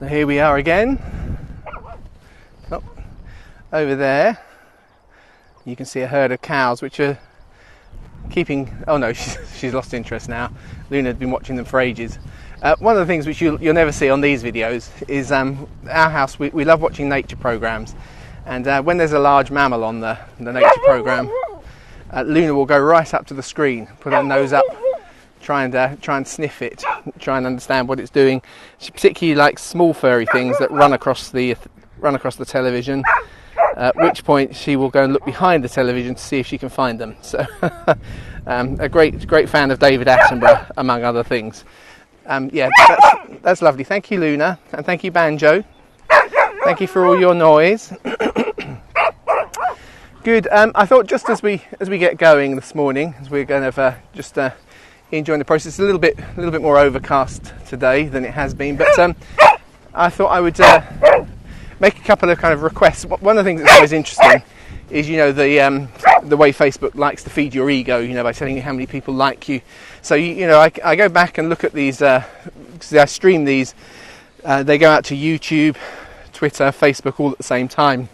So here we are again. Oh, over there you can see a herd of cows which are keeping... Oh no, she's lost interest now. Luna had been watching them for ages. One of the things which you'll never see on these videos is our house, we love watching nature programs, and when there's a large mammal on the nature program, Luna will go right up to the screen, put her nose up, try and sniff it, try and understand what it's doing. She particularly likes small furry things that run across the television, at which point she will go and look behind the television to see if she can find them. So a great fan of David Attenborough, among other things. Yeah, that's lovely. Thank you, Luna, and thank you, Banjo. Thank you for all your noise. Good. I thought just as we get going this morning, as we're going to just enjoying the process, a little bit more overcast today than it has been, but I thought I would make a couple of kind of requests. One of the things that's always interesting is, the way Facebook likes to feed your ego, by telling you how many people like you. So, I go back and look at these, I stream these, they go out to YouTube, Twitter, Facebook all at the same time.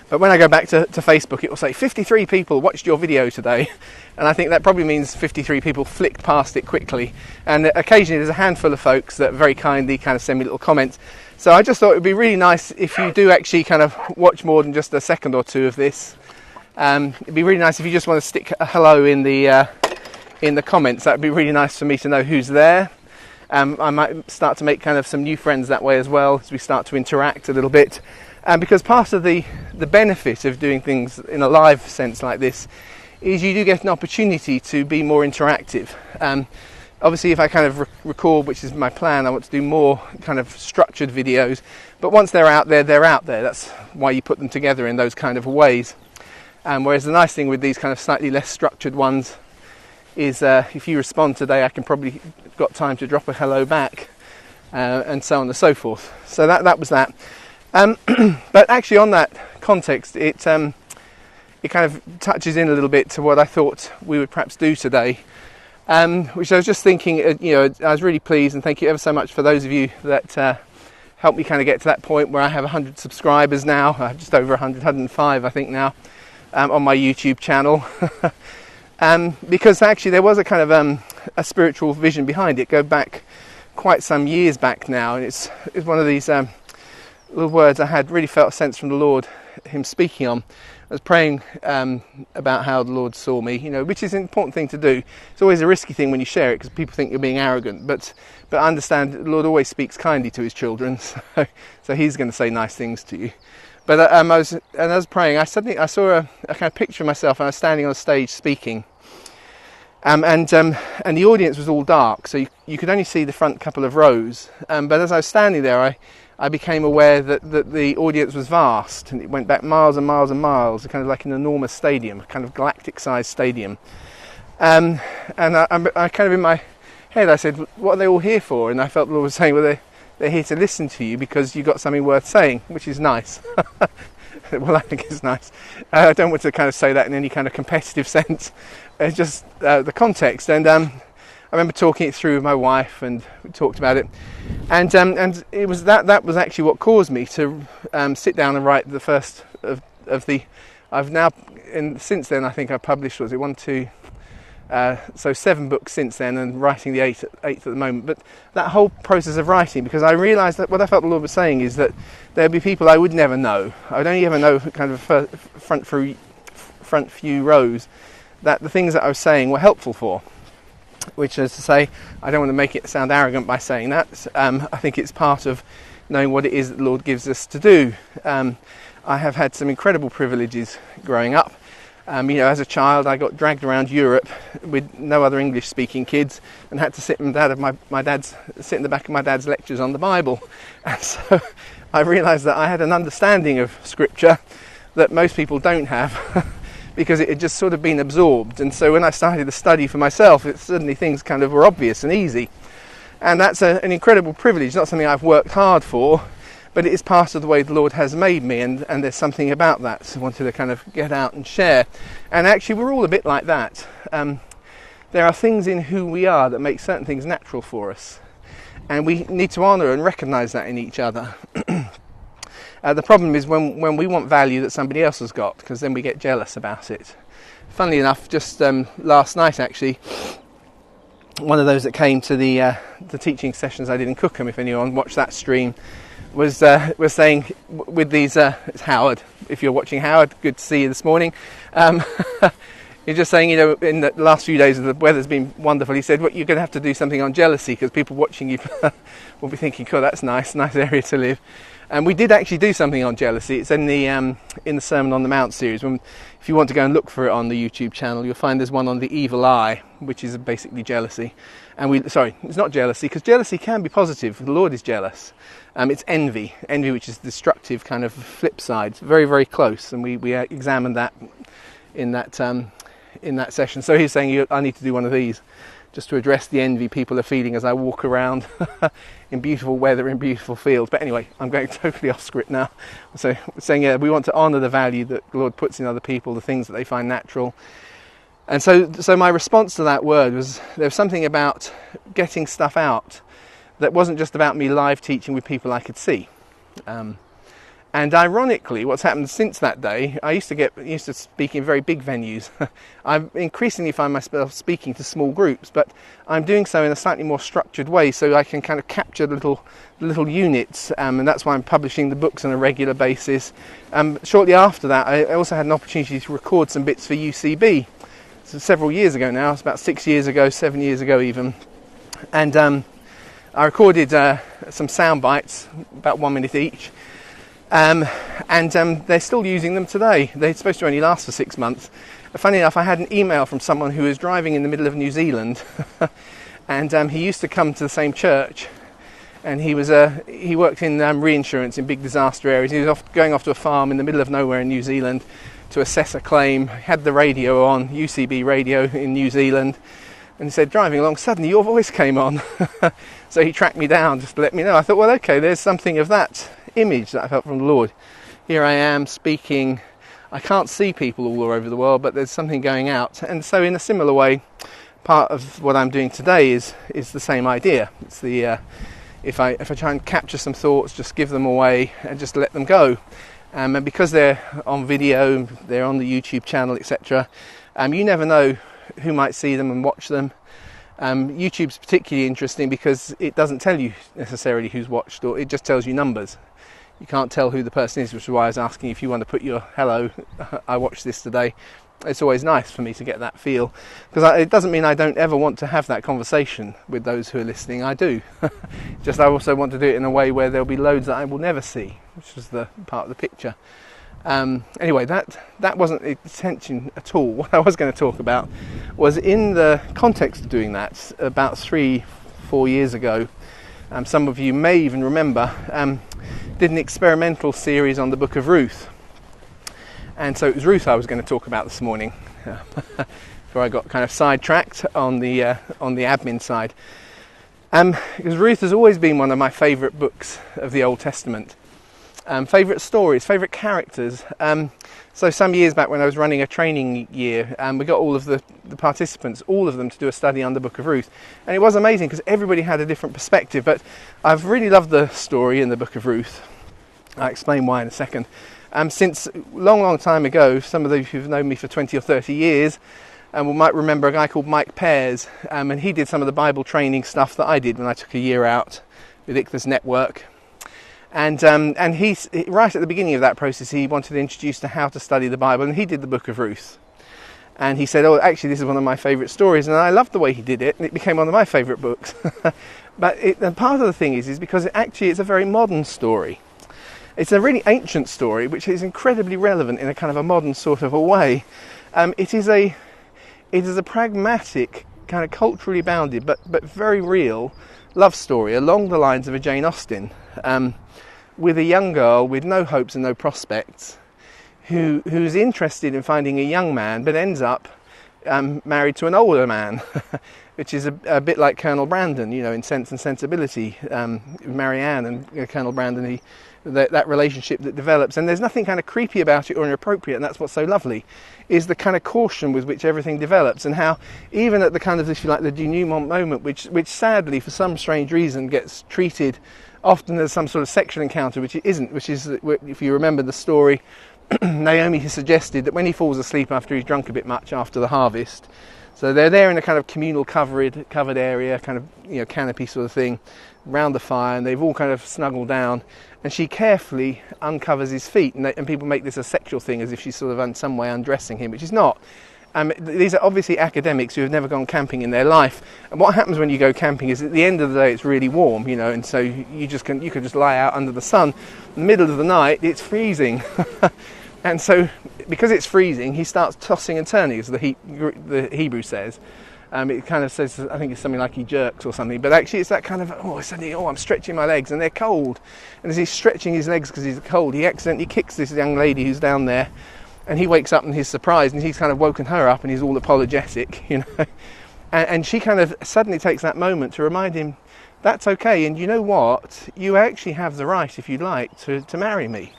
But when I go back to Facebook, it will say 53 people watched your video today. And I think that probably means 53 people flicked past it quickly. And occasionally there's a handful of folks that very kindly kind of send me little comments. So I just thought it would be really nice if you do actually kind of watch more than just a second or two of this. It'd be really nice if you just want to stick a hello in the comments. That would be really nice for me to know who's there. I might start to make kind of some new friends that way as well, as we start to interact a little bit. Because part of the benefit of doing things in a live sense like this is you do get an opportunity to be more interactive. Obviously, if I kind of record, which is my plan, I want to do more kind of structured videos. But once they're out there, they're out there. That's why you put them together in those kind of ways. Whereas the nice thing with these kind of slightly less structured ones is if you respond today, I can probably got time to drop a hello back, and so on and so forth. So that was that. But actually, on that context, it kind of touches in a little bit to what I thought we would perhaps do today, which I was just thinking. I was really pleased, and thank you ever so much for those of you that helped me kind of get to that point where I have 100 subscribers now. I have just over 100, 105, I think now, on my YouTube channel. Because actually there was a kind of a spiritual vision behind it. Go back quite some years back now, and it's one of these little words I had really felt a sense from the Lord, him speaking on. I was praying about how the Lord saw me, which is an important thing to do. It's always a risky thing when you share it because people think you're being arrogant, but I understand the Lord always speaks kindly to his children, so he's going to say nice things to you. But I was praying, I saw a kind of picture of myself, and I was standing on a stage speaking, and the audience was all dark, so you could only see the front couple of rows. But as I was standing there, I became aware that the audience was vast, and it went back miles and miles and miles, kind of like an enormous stadium, a kind of galactic-sized stadium. And I kind of in my head, I said, what are they all here for? And I felt the Lord was saying, well, they're here to listen to you because you've got something worth saying, which is nice. Well, I think it's nice. I don't want to kind of say that in any kind of competitive sense. It's just the context. And I remember talking it through with my wife, and we talked about it. And it was that was actually what caused me to sit down and write the first of the. I've now, and since then I think I've published, was it 1, 2, so 7 books since then, and writing the eighth at the moment. But that whole process of writing, because I realised that what I felt the Lord was saying is that there'd be people I would never know. I would only ever know kind of front few rows that the things that I was saying were helpful for. Which is to say, I don't want to make it sound arrogant by saying that. I think it's part of knowing what it is that the Lord gives us to do. I have had some incredible privileges growing up. As a child, I got dragged around Europe with no other English-speaking kids, and had to sit in the back of my dad's lectures on the Bible. And so I realised that I had an understanding of Scripture that most people don't have. Because it had just sort of been absorbed. And so when I started the study for myself, suddenly things kind of were obvious and easy. And that's an incredible privilege, not something I've worked hard for, but it is part of the way the Lord has made me, and there's something about that. So I wanted to kind of get out and share. And actually we're all a bit like that. There are things in who we are that make certain things natural for us. And we need to honour and recognise that in each other. The problem is when we want value that somebody else has got, because then we get jealous about it. Funnily enough, just last night actually, one of those that came to the teaching sessions I did in Cookham, if anyone watched that stream, was saying with these, it's Howard, if you're watching Howard, good to see you this morning. You're just saying, you know, in the last few days the weather's been wonderful. He said, well, you're going to have to do something on jealousy, because people watching you will be thinking, cool, that's nice area to live. And we did actually do something on jealousy. It's in the Sermon on the Mount series. If you want to go and look for it on the YouTube channel, you'll find there's one on the evil eye, which is basically jealousy. And it's not jealousy, because jealousy can be positive. The Lord is jealous. It's envy, which is destructive kind of flip side. It's very, very close, and we examined that in that session. So he's saying, I need to do one of these, just to address the envy people are feeling as I walk around in beautiful weather, in beautiful fields. But anyway, I'm going totally off script now. So saying, we want to honour the value that the Lord puts in other people, the things that they find natural. And so my response to that word was, there was something about getting stuff out that wasn't just about me live teaching with people I could see. And ironically, what's happened since that day, I used to speak in very big venues. I increasingly find myself speaking to small groups, but I'm doing so in a slightly more structured way, so I can kind of capture the little units, and that's why I'm publishing the books on a regular basis. Shortly after that, I also had an opportunity to record some bits for UCB. So several years ago now, it's about 6 years ago, 7 years ago even. And I recorded some sound bites, about 1 minute each. And they're still using them today. They're supposed to only last for 6 months. Funny enough, I had an email from someone who was driving in the middle of New Zealand, and he used to come to the same church, and he worked in reinsurance in big disaster areas. He was going off to a farm in the middle of nowhere in New Zealand to assess a claim. He had the radio on, UCB radio in New Zealand, and he said, driving along, suddenly your voice came on. So he tracked me down just to let me know. I thought, well, okay, there's something of that image that I felt from the Lord. Here I am speaking. I can't see people all over the world, but there's something going out. And so in a similar way, part of what I'm doing today is the same idea. It's the if I try and capture some thoughts, just give them away and just let them go. And because they're on video, they're on the YouTube channel, etc. You never know who might see them and watch them. YouTube's particularly interesting because it doesn't tell you necessarily who's watched, or it just tells you numbers. You can't tell who the person is, which is why I was asking if you want to put your hello, I watched this today. It's always nice for me to get that feel, because it doesn't mean I don't ever want to have that conversation with those who are listening. I do. Just I also want to do it in a way where there'll be loads that I will never see, which is the part of the picture. Anyway, that wasn't the intention at all. What I was going to talk about was in the context of doing that about 3-4 years ago. Some of you may even remember, did an experimental series on the book of Ruth. And so it was Ruth I was going to talk about this morning, before I got kind of sidetracked on the admin side. Because Ruth has always been one of my favourite books of the Old Testament. Favourite stories, favourite characters. So some years back when I was running a training year, we got all of the participants, all of them, to do a study on the book of Ruth. And it was amazing because everybody had a different perspective. But I've really loved the story in the book of Ruth. I'll explain why in a second. Since long time ago, some of those who've known me for 20 or 30 years might remember a guy called Mike Pears, and he did some of the Bible training stuff that I did when I took a year out with Ichthus Network. And he's right at the beginning of that process, he wanted to introduce to how to study the Bible, and he did the book of Ruth. And he said, oh, actually, this is one of my favourite stories, and I loved the way he did it, and it became one of my favourite books. But and part of the thing is because it's a very modern story. It's a really ancient story, which is incredibly relevant in a kind of a modern sort of a way. It is a pragmatic, kind of culturally bounded, but very real love story along the lines of a Jane Austen, with a young girl with no hopes and no prospects, who's interested in finding a young man, but ends up married to an older man, which is a bit like Colonel Brandon, you know, in Sense and Sensibility, Marianne and Colonel Brandon, that relationship that develops. And there's nothing kind of creepy about it or inappropriate, and that's what's so lovely, is the kind of caution with which everything develops, and how even at the kind of, if you like, the denouement moment, which sadly for some strange reason gets treated often as some sort of sexual encounter, which it isn't, which is, if you remember the story, Naomi has suggested that when he falls asleep after he's drunk a bit much after the harvest, so they're there in a kind of communal covered area, kind of, you know, canopy sort of thing, round the fire, and they've all kind of snuggled down, and she carefully uncovers his feet, and people make this a sexual thing, as if she's sort of in some way undressing him, which is not. These are obviously academics who have never gone camping in their life, and what happens when you go camping is at the end of the day it's really warm, you know, and so you could just lie out under the sun. In the middle of the night it's freezing, and so because it's freezing he starts tossing and turning, as the Hebrew says. It kind of says, I think it's something like he jerks or something, but actually it's that kind of, suddenly, I'm stretching my legs and they're cold, and as he's stretching his legs because he's cold, he accidentally kicks this young lady who's down there. And he wakes up and he's surprised, and he's kind of woken her up, and he's all apologetic, you know. And she kind of suddenly takes that moment to remind him, that's okay, and you know what? You actually have the right, if you'd like, to marry me.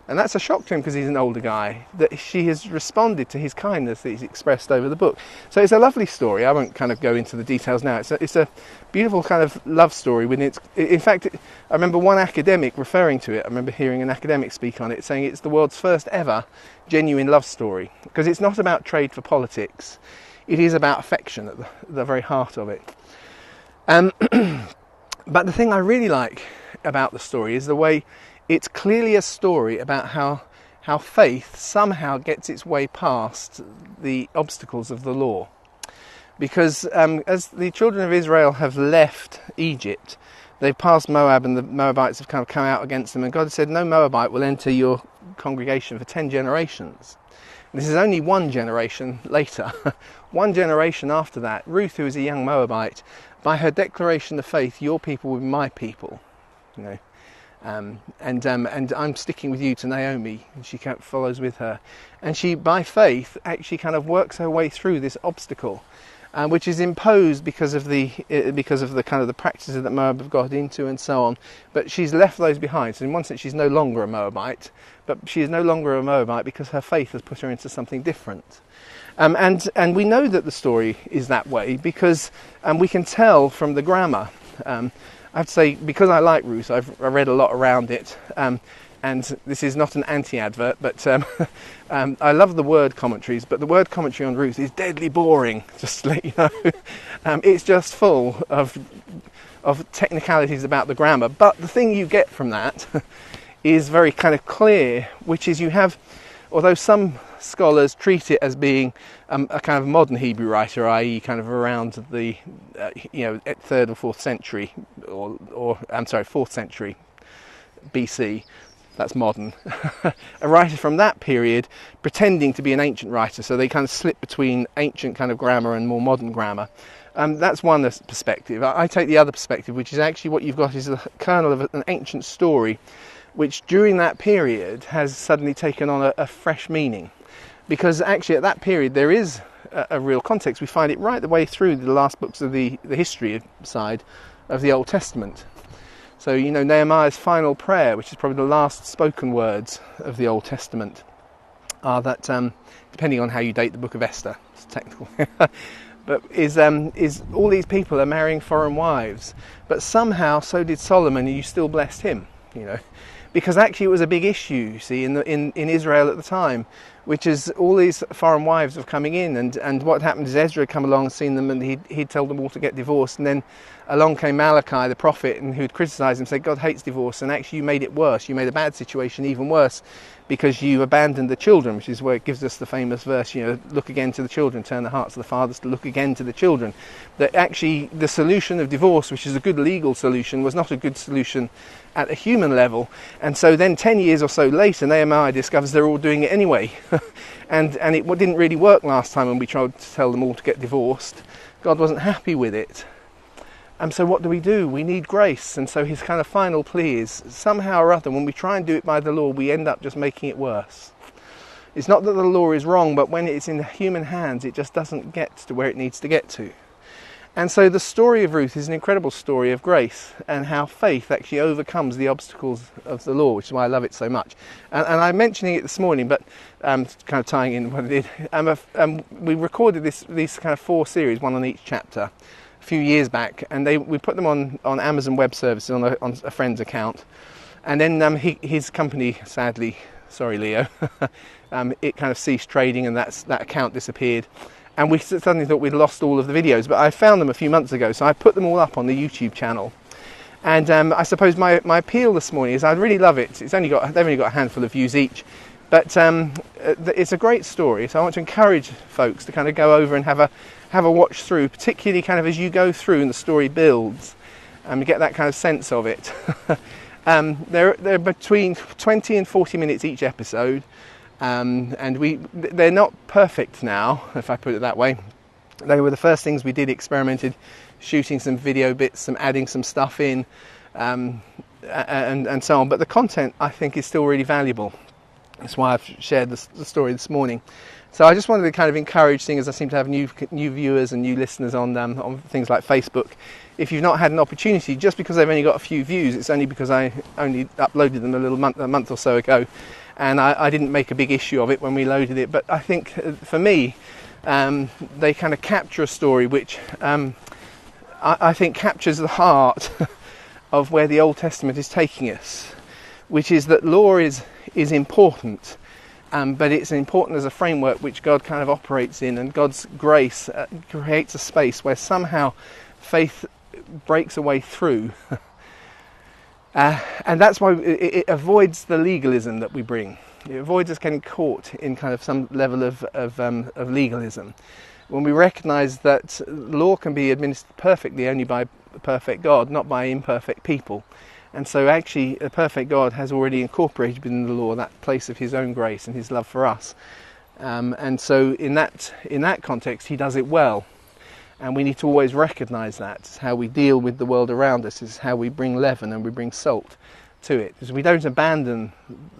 And that's a shock to him because he's an older guy, that she has responded to his kindness that he's expressed over the book. So it's a lovely story. I won't kind of go into the details now. It's a beautiful kind of love story. In fact, I remember one academic referring to it. I remember hearing an academic speak on it, saying it's the world's first ever genuine love story, because it's not about trade for politics. It is about affection at the very heart of it. But the thing I really like about the story is the way it's clearly a story about how faith somehow gets its way past the obstacles of the law. Because as the children of Israel have left Egypt, they've passed Moab, and the Moabites have kind of come out against them, and God said, no Moabite will enter your congregation for 10 generations. And this is only one generation later. One generation after that, Ruth, who is a young Moabite, by her declaration of faith, your people will be my people, you know. And I'm sticking with you to Naomi, and she kind of follows with her, and she by faith actually kind of works her way through this obstacle, which is imposed because of the kind of the practices that Moab have got into and so on. But she's left those behind. So in one sense she's no longer a Moabite, but she is no longer a Moabite because her faith has put her into something different. And we know that the story is that way because we can tell from the grammar. I have to say, because I like Ruth, I read a lot around it, and this is not an anti-advert, but I love the word commentaries, but the word commentary on Ruth is deadly boring, just to let you know. It's just full of technicalities about the grammar, but the thing you get from that is very kind of clear, which is you have, although some scholars treat it as being a kind of modern Hebrew writer, i.e. kind of around the 3rd or 4th century, or 4th century BC, that's modern, a writer from that period pretending to be an ancient writer, so they kind of slip between ancient kind of grammar and more modern grammar. That's one perspective. I take the other perspective, which is actually what you've got is the kernel of an ancient story, which during that period has suddenly taken on a fresh meaning. Because actually at that period there is a real context. We find it right the way through the last books of the history side of the Old Testament. So, you know, Nehemiah's final prayer, which is probably the last spoken words of the Old Testament, are that, depending on how you date the book of Esther, it's technical, but is all these people are marrying foreign wives, but somehow so did Solomon, and you still blessed him, you know. Because actually it was a big issue, you see, in Israel at the time, which is all these foreign wives were coming in, and what happened is Ezra had come along and seen them, and he'd told them all to get divorced, and then along came Malachi the prophet, and who'd criticised him, said God hates divorce, and actually you made it worse, you made a bad situation even worse, because you abandoned the children, which is where it gives us the famous verse, you know, look again to the children, turn the hearts of the fathers to look again to the children. That actually the solution of divorce, which is a good legal solution, was not a good solution at a human level. And so then 10 years or so later, Nehemiah discovers they're all doing it anyway. and it didn't really work last time when we tried to tell them all to get divorced. God wasn't happy with it. And so what do? We need grace. And so his kind of final plea is, somehow or other, when we try and do it by the law, we end up just making it worse. It's not that the law is wrong, but when it's in human hands, it just doesn't get to where it needs to get to. And so the story of Ruth is an incredible story of grace and how faith actually overcomes the obstacles of the law, which is why I love it so much. And I'm mentioning it this morning, but kind of tying in what I did. We recorded these kind of 4 series, one on each chapter, a few years back, and we put them on Amazon Web Services on a friend's account. And then his company, sadly, sorry Leo, it kind of ceased trading, and that account disappeared. And we suddenly thought we'd lost all of the videos, but I found them a few months ago, so I put them all up on the YouTube channel. And I suppose my appeal this morning is I really love it. They've only got a handful of views each, but it's a great story. So I want to encourage folks to kind of go over and have a watch through, particularly kind of as you go through and the story builds, and you get that kind of sense of it. They're between 20 and 40 minutes each episode. And they're not perfect now, if I put it that way. They were the first things we did, experimented, shooting some video bits, adding some stuff in, and so on. But the content, I think, is still really valuable. That's why I've shared the story this morning. So I just wanted to kind of encourage, seeing as I seem to have new viewers and new listeners on things like Facebook. If you've not had an opportunity, just because they've only got a few views, it's only because I only uploaded them a month or so ago. And I didn't make a big issue of it when we loaded it, but I think for me, they kind of capture a story which I think captures the heart of where the Old Testament is taking us, which is that law is important, but it's important as a framework which God kind of operates in, and God's grace creates a space where somehow faith breaks a way through. And that's why it avoids the legalism that we bring. It avoids us getting caught in kind of some level of legalism. When we recognise that law can be administered perfectly only by a perfect God, not by imperfect people. And so actually a perfect God has already incorporated within the law that place of his own grace and his love for us. And so in that context, he does it well. And we need to always recognise that. It's how we deal with the world around us. It's how we bring leaven and we bring salt to it. Because we don't abandon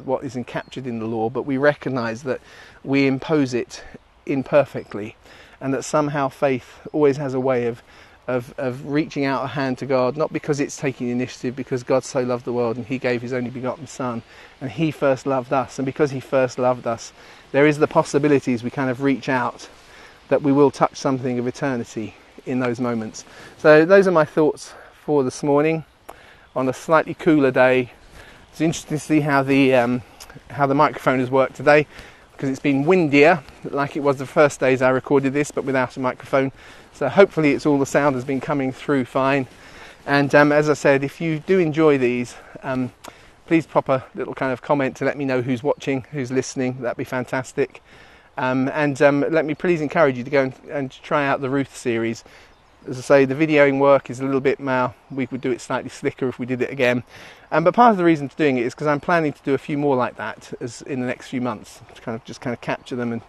what is captured in the law, but we recognise that we impose it imperfectly, and that somehow faith always has a way of reaching out a hand to God, not because it's taking initiative, because God so loved the world and he gave his only begotten Son, and he first loved us. And because he first loved us, there is the possibilities we kind of reach out, that we will touch something of eternity in those moments. So those are my thoughts for this morning on a slightly cooler day. It's interesting to see how the microphone has worked today, because it's been windier like it was the first days I recorded this, but without a microphone. So hopefully the sound has been coming through fine. And as I said, if you do enjoy these, please pop a little kind of comment to let me know who's watching, who's listening. That'd be fantastic. And let me please encourage you to go and try out the Ruth series. As I say, the videoing work is a little bit we would do it slightly slicker if we did it again. But part of the reason for doing it is because I'm planning to do a few more like that in the next few months, to kind of capture them,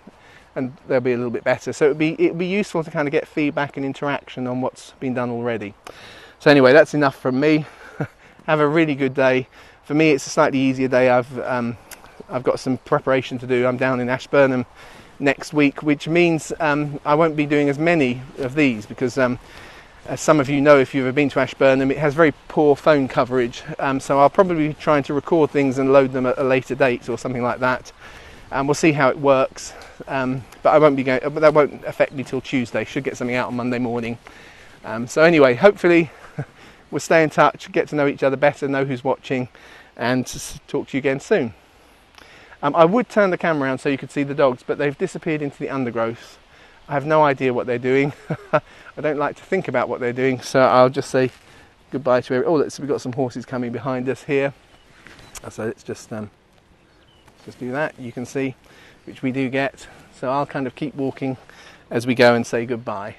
and they'll be a little bit better. So it'd be useful to kind of get feedback and interaction on what's been done already. So anyway, that's enough from me. Have a really good day. For me, it's a slightly easier day. I've got some preparation to do. I'm down in Ashburnham next week, which means I won't be doing as many of these, because as some of you know, if you've ever been to Ashburnham, it has very poor phone coverage, so I'll probably be trying to record things and load them at a later date or something like that, and we'll see how it works. But that won't affect me till Tuesday. Should get something out on Monday morning. So anyway, hopefully we'll stay in touch, get to know each other better, know who's watching, and talk to you again soon. I would turn the camera around so you could see the dogs, but they've disappeared into the undergrowth. I have no idea what they're doing. I don't like to think about what they're doing, so I'll just say goodbye to everyone. We've got some horses coming behind us here. So let's just do that. You can see, which we do get. So I'll kind of keep walking as we go and say goodbye.